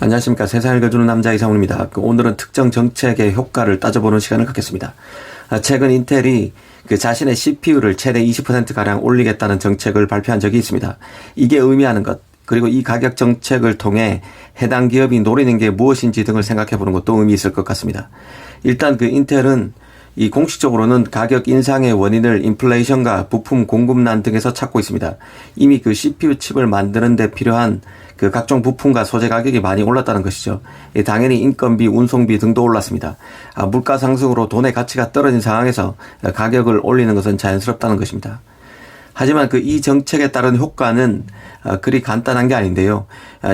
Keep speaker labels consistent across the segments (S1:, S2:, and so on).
S1: 안녕하십니까. 세상을 읽어주는 남자 이상훈입니다. 오늘은 특정 정책의 효과를 따져보는 시간을 갖겠습니다. 최근 인텔이 자신의 CPU를 최대 20%가량 올리겠다는 정책을 발표한 적이 있습니다. 이게 의미하는 것, 그리고 이 가격 정책을 통해 해당 기업이 노리는 게 무엇인지 등을 생각해보는 것도 의미 있을 것 같습니다. 일단 인텔은 이 공식적으로는 가격 인상의 원인을 인플레이션과 부품 공급난 등에서 찾고 있습니다. 이미 CPU 칩을 만드는 데 필요한 각종 부품과 소재 가격이 많이 올랐다는 것이죠. 당연히 인건비, 운송비 등도 올랐습니다. 물가 상승으로 돈의 가치가 떨어진 상황에서 가격을 올리는 것은 자연스럽다는 것입니다. 하지만 이 정책에 따른 효과는 그리 간단한 게 아닌데요.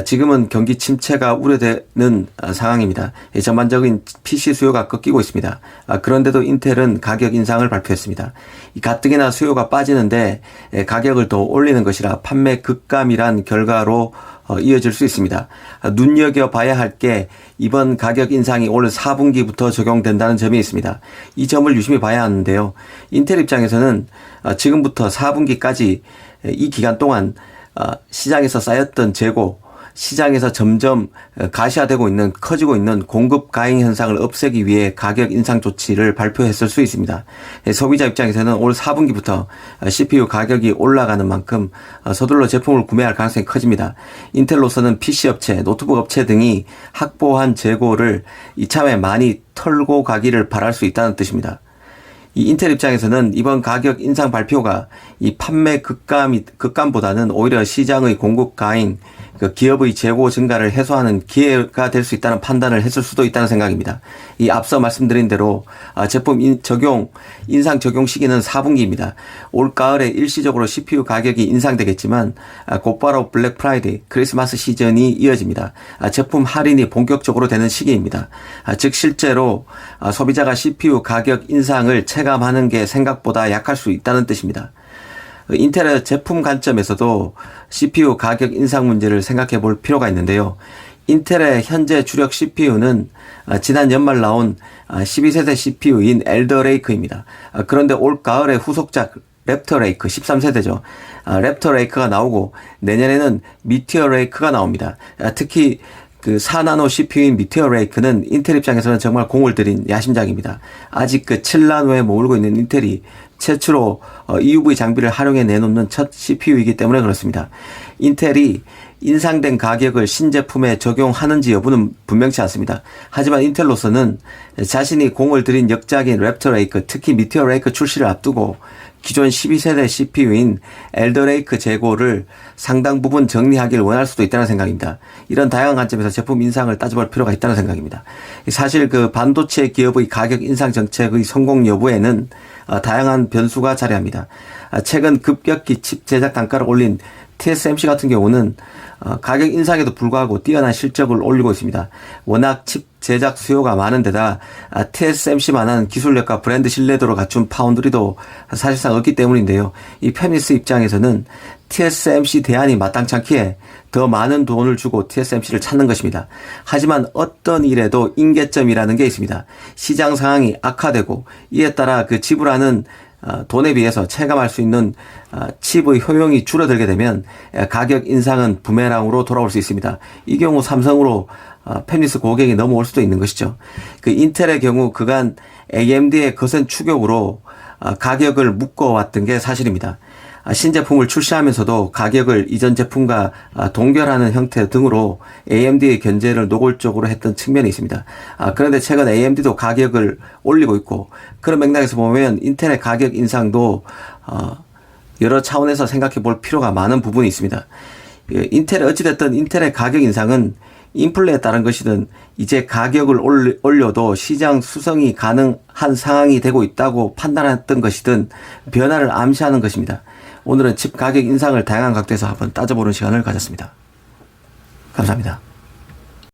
S1: 지금은 경기 침체가 우려되는 상황입니다. 전반적인 PC 수요가 꺾이고 있습니다. 그런데도 인텔은 가격 인상을 발표했습니다. 가뜩이나 수요가 빠지는데 가격을 더 올리는 것이라 판매 급감이란 결과로 이어질 수 있습니다. 눈여겨봐야 할 게 이번 가격 인상이 올 4분기부터 적용된다는 점이 있습니다. 이 점을 유심히 봐야 하는데요. 인텔 입장에서는 지금부터 4분기까지 이 기간 동안 시장에서 쌓였던 재고, 시장에서 점점 가시화되고 있는, 커지고 있는 공급 과잉 현상을 없애기 위해 가격 인상 조치를 발표했을 수 있습니다. 소비자 입장에서는 올 4분기부터 CPU 가격이 올라가는 만큼 서둘러 제품을 구매할 가능성이 커집니다. 인텔로서는 PC 업체, 노트북 업체 등이 확보한 재고를 이참에 많이 털고 가기를 바랄 수 있다는 뜻입니다. 이 인텔 입장에서는 이번 가격 인상 발표가 이 판매 급감보다는 오히려 시장의 공급 과잉, 기업의 재고 증가를 해소하는 기회가 될 수 있다는 판단을 했을 수도 있다는 생각입니다. 이 앞서 말씀드린 대로 제품 인상 적용 시기는 4분기입니다. 올 가을에 일시적으로 CPU 가격이 인상되겠지만 곧바로 블랙 프라이데이, 크리스마스 시즌이 이어집니다. 제품 할인이 본격적으로 되는 시기입니다. 즉 실제로 소비자가 CPU 가격 인상을 체감하는 게 생각보다 약할 수 있다는 뜻입니다. 인텔의 제품 관점에서도 CPU 가격 인상 문제를 생각해 볼 필요가 있는데요. 인텔의 현재 주력 CPU는 지난 연말 나온 12세대 CPU인 엘더 레이크입니다. 그런데 올 가을에 후속작 랩터 레이크 13세대죠. 랩터 레이크가 나오고 내년에는 미티어 레이크가 나옵니다. 특히 4나노 CPU인 미티어 레이크는 인텔 입장에서는 정말 공을 들인 야심작입니다. 아직 7나노에 머물고 있는 인텔이 최초로 EUV 장비를 활용해 내놓는 첫 CPU이기 때문에 그렇습니다. 인텔이 인상된 가격을 신제품에 적용하는지 여부는 분명치 않습니다. 하지만 인텔로서는 자신이 공을 들인 역작인 랩터 레이크, 특히 미티어 레이크 출시를 앞두고 기존 12세대 CPU인 엘더 레이크 재고를 상당 부분 정리하기를 원할 수도 있다는 생각입니다. 이런 다양한 관점에서 제품 인상을 따져볼 필요가 있다는 생각입니다. 사실 반도체 기업의 가격 인상 정책의 성공 여부에는 다양한 변수가 자리합니다. 최근 급격히 칩 제작 단가를 올린 TSMC 같은 경우는 가격 인상에도 불구하고 뛰어난 실적을 올리고 있습니다. 워낙 칩 제작 수요가 많은 데다 TSMC만한 기술력과 브랜드 신뢰도를 갖춘 파운드리도 사실상 없기 때문인데요. 이 페미스 입장에서는 TSMC 대안이 마땅치 않기에 더 많은 돈을 주고 TSMC를 찾는 것입니다. 하지만 어떤 일에도 임계점이라는 게 있습니다. 시장 상황이 악화되고 이에 따라 지불하는 돈에 비해서 체감할 수 있는 칩의 효용이 줄어들게 되면 가격 인상은 부메랑으로 돌아올 수 있습니다. 이 경우 삼성으로 팹리스 고객이 넘어올 수도 있는 것이죠. 인텔의 경우 그간 AMD의 거센 추격으로 가격을 묶어왔던 게 사실입니다. 신제품을 출시하면서도 가격을 이전 제품과 동결하는 형태 등으로 AMD의 견제를 노골적으로 했던 측면이 있습니다. 그런데 최근 AMD도 가격을 올리고 있고 그런 맥락에서 보면 인텔의 가격 인상도 여러 차원에서 생각해 볼 필요가 많은 부분이 있습니다. 어찌됐든 인텔의 가격 인상은 인플레에 따른 것이든 이제 가격을 올려도 시장 수성이 가능한 상황이 되고 있다고 판단했던 것이든 변화를 암시하는 것입니다. 오늘은 칩 가격 인상을 다양한 각도에서 한번 따져보는 시간을 가졌습니다. 감사합니다.